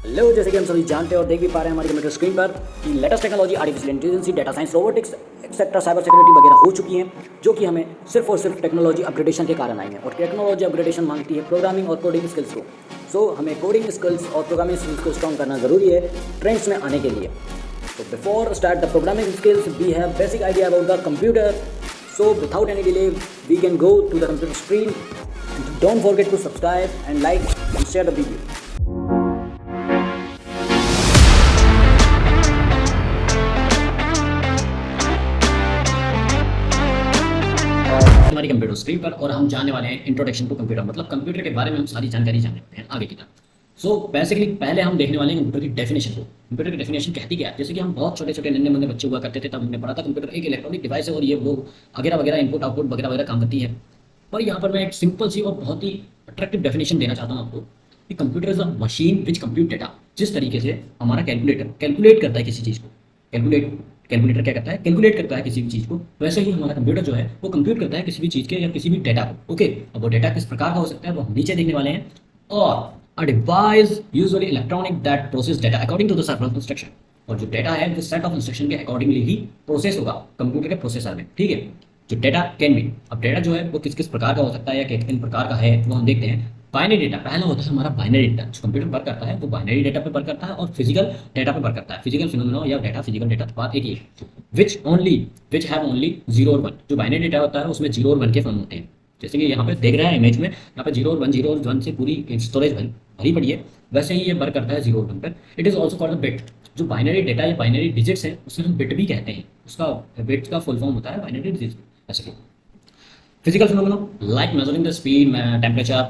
Hello, जैसे कि हम सभी जानते हैं और देख भी पा रहे हैं हमारी कंप्यूटर स्क्रीन पर कि latest technology artificial intelligence, data science, robotics etcetera, cyber security वगैरह हो चुकी हैं, जो कि हमें सिर्फ और सिर्फ टेक्नोलॉजी अपग्रेडेशन के कारण आई हैं। और टेक्नोलॉजी अपग्रेडेशन मांगती है प्रोग्रामिंग और कोडिंग स्किल्स को। सो हमें कोडिंग स्किल्स और प्रोग्रामिंग स्किल्स को स्ट्रॉन्ग करना ज़रूरी है ट्रेंड्स में आने के लिए। तो before start the programming skills we have basic idea about the computer. So without any delay we can go to the computer screen. Don't forget to subscribe and like and share the video. हमारी computer screen पर और हम जाने वाले हैं introduction to computer, मतलब computer के बारे में हम सारी जानकारी जान लेते हैं आगे की तरफ। सो बेसिकली पहले हम देखने वाले हैं कंप्यूटर की डेफिनेशन को। कंप्यूटर की डेफिनेशन कहती क्या है? जैसे कि हम बहुत छोटे छोटे नन्हे मुन्ने बच्चे हुआ करते थे, तब हमने पढ़ा था कंप्यूटर एक इलेक्ट्रॉनिक डिवाइस है और ये वो वगैरह वगैरह इनपुट आउटपुट वगैरह वगैरह काम करती है। पर यहाँ पर मैं एक सिंपल सी और बहुत ही अट्रैक्टिव डेफिनेशन देना चाहता हूँ आपको कि computer is a machine which compute data. जिस तरीके से हमारा कैलकुलेटर कैलकुलेट करता है किसी चीज़ को, कैलकुलेटर क्या करता है? कैलकुलेट करता है किसी भी चीज़ को, वैसे ही हमारा कंप्यूटर जो है वो कंप्यूट करता है किसी भी चीज़ के या किसी भी डेटा को। ओके, अब वो डेटा किस प्रकार का हो सकता है वो हम नीचे देखने वाले हैं। और a device usually electronic that process data according to the set of instruction. और जो डेटा है वो सेट ऑफ इंस्ट्रक्शन के अकॉर्डिंगली ही प्रोसेस होगा कंप्यूटर के प्रोसेसर में। ठीक है, जो डेटा कैन बी, अब डेटा जो है वो किस किस प्रकार का हो सकता है या किन प्रकार का है वो हम देखते हैं। बाइनरी डेटा पहला होता है हमारा बाइनरी डेटा। जो कंप्यूटर वर्क करता है वो बाइनरी डेटा पे वर्क करता है और फिजिकल डेटा पे वर्क करता है। फिजिकल फिनोमेना या डेटा फिजिकल डेटा तो बात एक ही है। विच हैव ओनली जीरो और वन। जो बाइनरी डेटा होता है उसमें जीरो और वन के फॉर्म होते हैं। जैसे कि यहाँ पे देख रहे हैं इमेज में, यहाँ पे जीरो और वन से पूरी स्टोरेज भरी पड़ी है, वैसे ही ये वर्क करता है जीरो और वन पर। It is also called bit. जो बाइनरी डेटा या बाइनरी डिजिट्स है उसे हम बिट भी कहते हैं। उसका बिट का फुल फॉर्म होता है बाइनरी डिजिट। ऐसे physical phenomena like measuring the speed, temperature,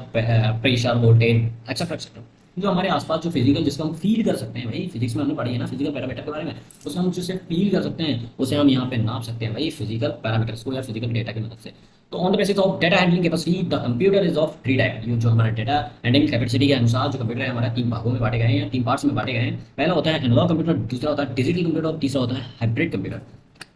pressure, voltage etcetera etcetera. जो हमारे आसपास जो फिजिकल जिसको हम फील कर सकते हैं, भाई फिजिक्स में हमने पढ़ी है ना फिजिकल पैरामीटर के बारे में, उसको हम जिसे फील कर सकते हैं उसे हम यहाँ पे नाप सकते हैं भाई फिजिकल पैरामीटर्स को या फिजिकल डेटा की मदद से। तो on the basis of data handling capacity the computer is of three type. ये जो हमारा डेटा हैंडलिंग कैपेसिटी के अनुसार जो कंप्यूटर है हमारा तीन भागों में बांटे गए हैं या तीन पार्ट्स में बांटे गए हैं। पहला होता है एनालॉग कंप्यूटर, दूसरा होता है डिजिटल कंप्यूटर और तीसरा होता है हाइब्रिड कंप्यूटर।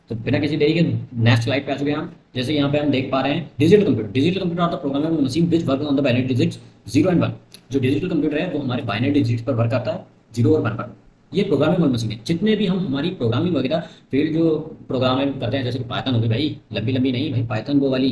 तो बिना किसी देरी के नेक्स्ट स्लाइड पे आ चुके हैं हम। जैसे यहाँ पे हम देख पा रहे हैं digital computer. Digital computer are the programmable machine which work on the binary digits 0 and 1। जो डिजिटल कंप्यूटर है वो हमारे बाइनरी डिजिट्स पर वर्क करता है 0 और 1 पर। ये प्रोग्रामेबल मशीन है। जितने भी हम हमारी प्रोग्रामिंग वगैरह फील्ड जो प्रोग्रामिंग करते हैं, जैसे कि पाइथन हो गई, भाई लंबी लंबी नहीं भाई, पाइथन वो वाली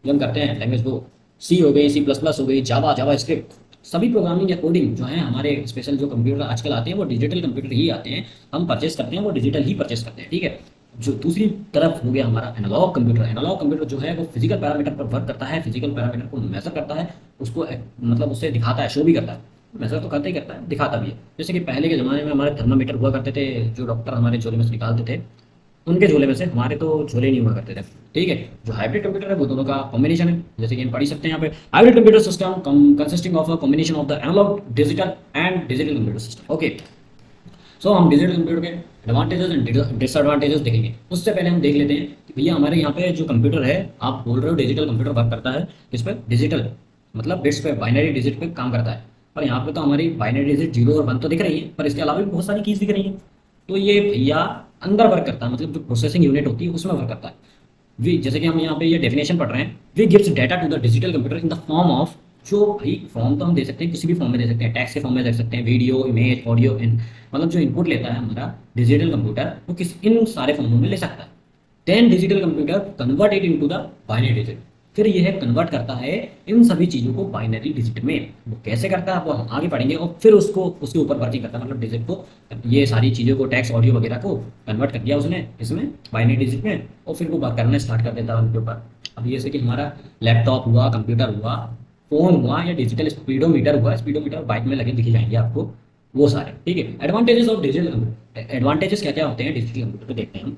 जो हम करते हैं लैंग्वेज, वो सी हो गई, C++ हो गई, जावा स्क्रिप्ट, सभी प्रोग्रामिंग या कोडिंग जो है हमारे स्पेशल जो कंप्यूटर आजकल आते हैं वो डिजिटल कंप्यूटर ही आते हैं। हम परचेस करते हैं वो डिजिटल ही परचेस करते हैं। ठीक है, जो दूसरी तरफ हो गया हमारा एनालॉग कंप्यूटर। एनालॉग कंप्यूटर जो है वो फिजिकल पैरामीटर पर वर्क करता है, फिजिकल पैरामीटर को मेजर करता है, उसको मतलब उससे दिखाता है, शो भी करता है। मेजर तो करता ही करता है, दिखाता भी है। जैसे कि पहले के ज़माने में हमारे थर्मामीटर हुआ करते थे, जो डॉक्टर हमारे झोले में से निकालते थे, उनके झोले में से, हमारे तो झोले नहीं हुआ करते थे। ठीक है, जो हाइब्रिड कंप्यूटर है वो दोनों का कॉम्बिनेशन है। जैसे कि हम पढ़ सकते हैं यहाँ पे hybrid computer system consisting of a combination of the analogue digital and digital computer system. Okay, so हम डिजिटल कंप्यूटर के एडवांटेजेस एंड डिसएडवांटेजेस देखेंगे। उससे पहले हम देख लेते हैं कि भैया हमारे यहाँ पे जो कंप्यूटर है, आप बोल रहे हो डिजिटल कंप्यूटर वर्क करता है किस पे? डिजिटल, मतलब बिट्स पे, बाइनरी डिजिट पे काम करता है। पर यहाँ पे तो हमारी बाइनरी डिजिट 0 और 1 तो दिख रही है, पर इसके अलावा भी बहुत सारी कीज दिख रही है। तो ये भैया अंदर वर्क करता है, मतलब जो प्रोसेसिंग यूनिट होती है उसमें वर्क करता है। वी, जैसे कि हम यहाँ पे ये डेफिनेशन पढ़ रहे हैं, we gives data to the digital computer in the form of, जो भाई फॉर्म तो हम दे सकते हैं, किसी भी फॉर्म में दे सकते हैं, टेक्स्ट के फॉर्म में दे सकते हैं, वीडियो, इमेज, ऑडियो, इन मतलब जो इनपुट लेता है हमारा डिजिटल कंप्यूटर वो किस इन सारे फॉर्मों में ले सकता है। Then digital computer convert it into the binary digit. फिर यह कन्वर्ट करता है इन सभी चीज़ों को बाइनरी डिजिट में। वो कैसे करता है वो हम आगे पढ़ेंगे। और फिर उसको उसके ऊपर वर्किंग करता है, मतलब डिजिट को, ये सारी चीज़ों को, टेक्स्ट, ऑडियो वगैरह को कन्वर्ट कर दिया उसने इसमें बाइनरी डिजिट में, और फिर वो वर्क करना स्टार्ट कर देता है उनके ऊपर। अब जैसे कि हमारा लैपटॉप हुआ, कंप्यूटर हुआ, फोन हुआ या डिजिटल स्पीडोमीटर हुआ, स्पीडोमीटर बाइक में लगे दिखे जाएंगे आपको, वो सारे। ठीक है, advantages of digital computer. Advantages क्या क्या होते हैं डिजिटल कंप्यूटर पे देखते हैं हम।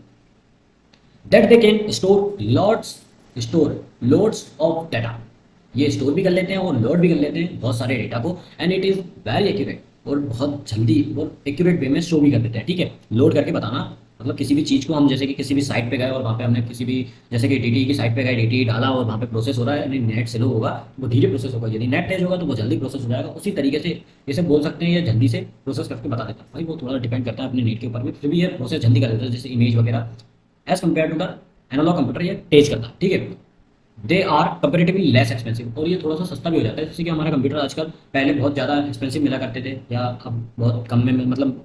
That they can store loads of data. ये स्टोर भी कर लेते हैं और लोड भी कर लेते हैं बहुत सारे डेटा को। And it is very accurate, और बहुत जल्दी और एक्यूरेट वे में शो भी कर देते हैं। ठीक है, लोड करके बताना मतलब किसी भी चीज़ को हम, जैसे कि किसी भी साइट पे गए और वहाँ पे हमने किसी भी, जैसे कि DTE की साइट पे गए, DTE डाला और वहाँ पे प्रोसेस हो रहा है, यानी नेट स्लो होगा वो धीरे प्रोसेस होगा, यदि नेट तेज होगा तो वो जल्दी प्रोसेस हो जाएगा। उसी तरीके से इसे बोल सकते हैं, या जल्दी से प्रोसेस करके बता देता है। भाई वो थोड़ा डिपेंड करता है अपने नेट के ऊपर भी, फिर भी ये प्रोसेस जल्दी कर देता है, जैसे इमेज वगैरह। As compare to the analog computer ये तेज करता है। ठीक है, they are comparatively less expensive, और ये थोड़ा सा सस्ता भी हो जाता है। जैसे कि हमारा कंप्यूटर आजकल पहले बहुत ज़्यादा एक्सपेंसिव मिला करते थे, या अब बहुत कम में मतलब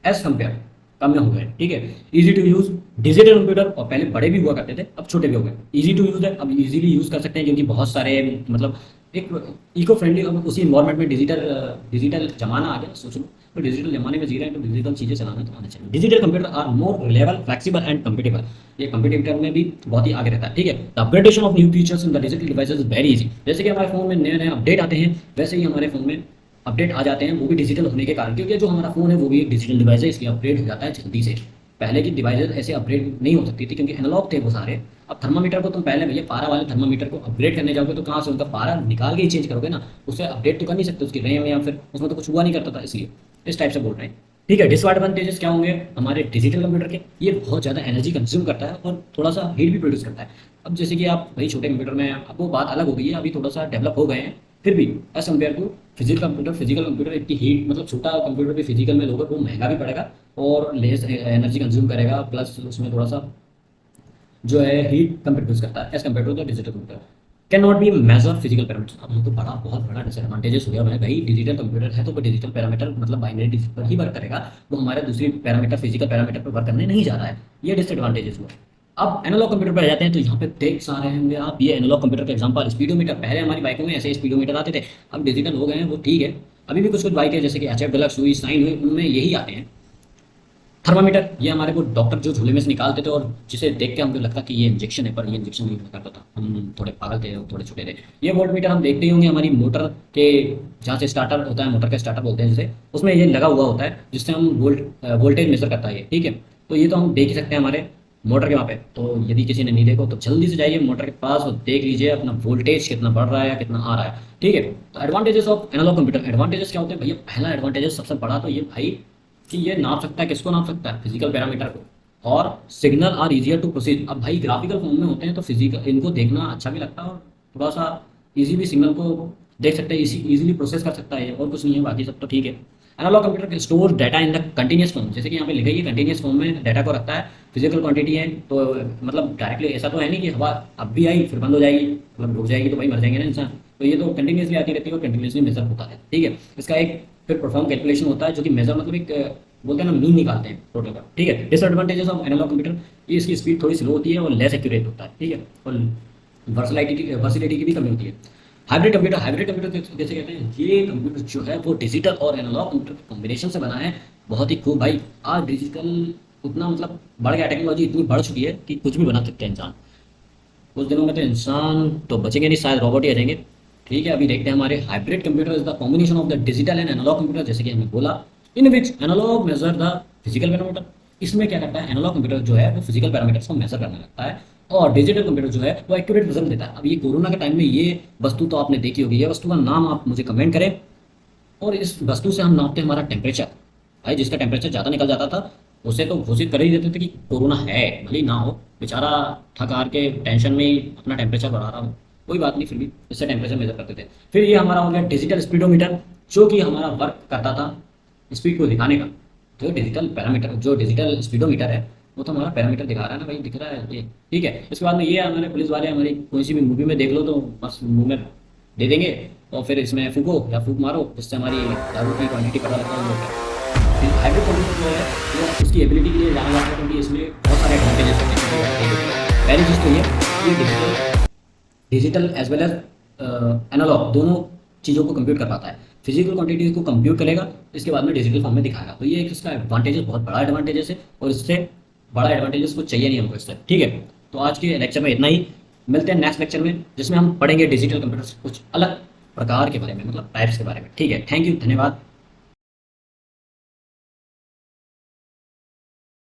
एज कम्पेयर कम में हो गए, ठीक है। Easy to use digital computer, और पहले बड़े भी हुआ करते थे, अब छोटे भी हो गए। इजी टू यूज़ है, अब इजीली यूज़ कर सकते हैं, क्योंकि बहुत सारे मतलब एक इको फ्रेंडली, अब उसी इन्वायरमेंट में डिजिटल जमाना आ गया, सोच लो। तो डिजिटल जमाने में जी रहे हैं, तो डिजिटल चीज़ें चलाना तो आना चाहिए। Digital computer are more reliable, flexible and compatible. ये कंप्यूटर में भी बहुत ही आगे रहता है, ठीक है। The upgradation of new features in the digital devices is very easy. जैसे कि हमारे फोन में नए नए अपडेट आते हैं, वैसे ही हमारे फोन में अपडेट आ जाते हैं, वो भी डिजिटल होने के कारण, क्योंकि जो हमारा फोन है वो भी एक डिजिटल डिवाइस है, इसलिए अपग्रेड हो जाता है जल्दी से। पहले की डिवाइसेज ऐसे अपग्रेड नहीं हो सकती थी, क्योंकि एनालॉग थे वो सारे। अब थर्मामीटर को तुम पहले भैया पारा वाले थर्मामीटर को अपग्रेड करने जाओगे तो कहाँ से उनका पारा निकाल के ही चेंज करोगे ना, उससे अपडेट तो कर नहीं सकते उसकी रैम, या फिर उसमें तो कुछ हुआ नहीं करता था, इसलिए इस टाइप से बोल रहे हैं, ठीक है। डिसएडवांटेजेस क्या होंगे हमारे डिजिटल कंप्यूटर के? ये बहुत ज़्यादा एनर्जी कंज्यूम करता है और थोड़ा सा हीट भी प्रोड्यूस करता है। अब जैसे कि आप भाई छोटे कंप्यूटर में, अब वो बात अलग हो गई है, अभी थोड़ा सा डेवलप हो गए हैं, फिर भी as compare to physical computer इतनी हीट, मतलब छोटा कंप्यूटर भी फिजिकल में लोगे वो महंगा भी पड़ेगा और लेस एनर्जी कंज्यूम करेगा, प्लस उसमें थोड़ा सा जो है हीट कम प्रोड्यूस करता है as compare to the digital computer. Can not be measure physical parameters. अब ये तो बड़ा बहुत बड़ा डिसएडवांटेजेस हो गया है भाई। डिजिटल कंप्यूटर है तो वो डिजिटल पैरामीटर मतलब बाइनरी डिजिट पर ही वर्क करेगा, वो हमारे दूसरी पैरामीटर फिजिकल पैरामीटर पर वर्क करने नहीं जा रहा है, ये डिसएडवांटेजेस हुआ। अब एनालॉग कंप्यूटर पर आ जाते हैं, तो यहाँ पे देख सा रहे होंगे आप, ये एनालॉग कंप्यूटर का एग्जांपल स्पीडोमीटर। पहले हमारी बाइकों में ऐसे स्पीडोमीटर आते थे, अब डिजिटल हो गए हैं, वो ठीक है। अभी भी कुछ कुछ बाइक है जैसे कि एचएफ डिलक्स हुई, साइन हुई, उनमें यही आते हैं। थर्मामीटर, ये हमारे को डॉक्टर जो झूले में से निकालते थे और जिसे देख के हमको लगता कि ये इंजेक्शन है, पर ये इंजेक्शन नहीं करता था, हम थोड़े पागल थे और थोड़े छोटे थे। ये वोल्ट मीटर हम देखते ही होंगे हमारी मोटर के, जहाँ से स्टार्टर होता है, मोटर का स्टार्टर बोलते हैं जिसे, उसमें ये लगा हुआ होता है जिससे हम वोल्टेज मेजर करता है ये, ठीक है। तो ये तो हम देख ही सकते हैं हमारे मोटर के वहाँ पे। तो यदि किसी ने नहीं देखो तो जल्दी से जाइए मोटर के पास और देख लीजिए अपना वोल्टेज कितना बढ़ रहा है या कितना आ रहा है, ठीक है। तो advantages of analog computer, advantages क्या होते हैं भैया? पहला एडवांटेजेस सबसे बड़ा तो ये भाई कि ये नाप सकता है, किसको नाप सकता है? फिजिकल पैरामीटर को। और signal are easier to proceed. अब भाई ग्राफिकल फॉर्म में होते हैं तो फिजिकल इनको देखना अच्छा भी लगता है, और थोड़ा सा इजी भी सिग्नल को देख सकते हैं, इजीली प्रोसेस कर सकता है, और कुछ नहीं है, बाकी सब तो ठीक है। Analog computer store data in the continuous form, जैसे कि यहाँ पे लिखा है कंटिन्यूस फॉर्म में डाटा को रखता है। फिजिकल क्वांटिटी है तो मतलब डायरेक्टली ऐसा तो है नहीं कि हवा अब भी आई फिर बंद हो जाएगी, मतलब रुक जाएगी तो भाई मर जाएंगे ना इंसान। तो ये तो कंटिन्यूसली आती रहती है और कंटिन्यूसली मेजर होता है, ठीक है। इसका एक फिर परफॉर्म कैलकुलेशन होता है, जो कि मेजर मतलब एक बोलते हैं ना, मीन निकालते हैं टोटल का, ठीक है। डिसएडवांटेजेस ऑफ एनालॉग कंप्यूटर, ये इसकी स्पीड थोड़ी स्लो होती है और लेस एक्यूरेट होता है, ठीक है। और वर्सिलिटी की भी कमी होती है। हाइब्रिड कंप्यूटर जैसे कहते हैं, ये कंप्यूटर जो है वो डिजिटल और एनालॉग कंप्यूटर के कॉम्बिनेशन से बना है। बहुत ही खूब भाई। आज डिजिटल उतना मतलब बढ़ गया, टेक्नोलॉजी इतनी बढ़ चुकी है कि कुछ भी बना सकते हैं इंसान। कुछ दिनों में तो इंसान तो बचेंगे नहीं, शायद रोबोट ही आ जाएंगे, ठीक है। अभी देखते हैं हमारे hybrid computer is the combination of the digital and analogue computer, जैसे कि हमने बोला, in which analogue measure the physical parameter. इसमें क्या करता है, एनालॉग कंप्यूटर जो है वो फिजिकल पैरामीटर्स को मेजर करने लगता है, और डिजिटल कंप्यूटर जो है वो एक्यूरेट रिजल्ट देता है। अब ये कोरोना के टाइम में ये वस्तु तो आपने देखी होगी, ये वस्तु का नाम आप मुझे कमेंट करें। और इस वस्तु से हम नापते हैं हमारा टेम्परेचर। भाई जिसका टेम्परेचर ज़्यादा निकल जाता था उसे तो घोषित कर ही देते थे कि कोरोना है, भले ही ना हो, बेचारा थक हार के टेंशन में ही अपना टेम्परेचर बढ़ा रहा हो, कोई बात नहीं, फिर भी इससे टेम्परेचर मेजर करते थे। फिर ये हमारा हो गया डिजिटल स्पीडोमीटर, जो कि हमारा वर्क करता था स्पीड को दिखाने का। तो डिजिटल पैरामीटर, जो डिजिटल स्पीडोमीटर है वो तो हमारा पैरामीटर दिखा रहा है ना भाई, दिख रहा है ये, ठीक है। इसके बाद में ये हमारे पुलिस वाले हमारी कोई सी भी मूवी में देख लो तो बस मुंह में दे देंगे, और फिर इसमें फूको या फूक मारो, जिससे हमारी दारू की क्वांटिटी पता लगता है। हाइब्रिड कंप्यूटर जो है वो उसकी एबिलिटी के लिए जाना जाता है, क्योंकि इसमें बहुत सारे एडवांटेजेस होते हैं। पहली चीज़ तो ये digital as well as analog दोनों चीज़ों को कंप्यूट कर पाता है। फिजिकल क्वांटिटी को कंप्यूट करेगा, इसके बाद में डिजिटल फॉर्म में दिखाएगा। तो ये एक इसका एडवांटेजेस, बहुत बड़ा एडवांटेजेस है, और इससे बड़ा एडवांटेजेस कुछ चाहिए नहीं हमको इससे, ठीक है। तो आज के लेक्चर में इतना ही, मिलते हैं नेक्स्ट लेक्चर में, जिसमें हम पढ़ेंगे डिजिटल कंप्यूटर्स कुछ अलग प्रकार के बारे में, मतलब टाइप्स के बारे में, ठीक है। थैंक यू, धन्यवाद।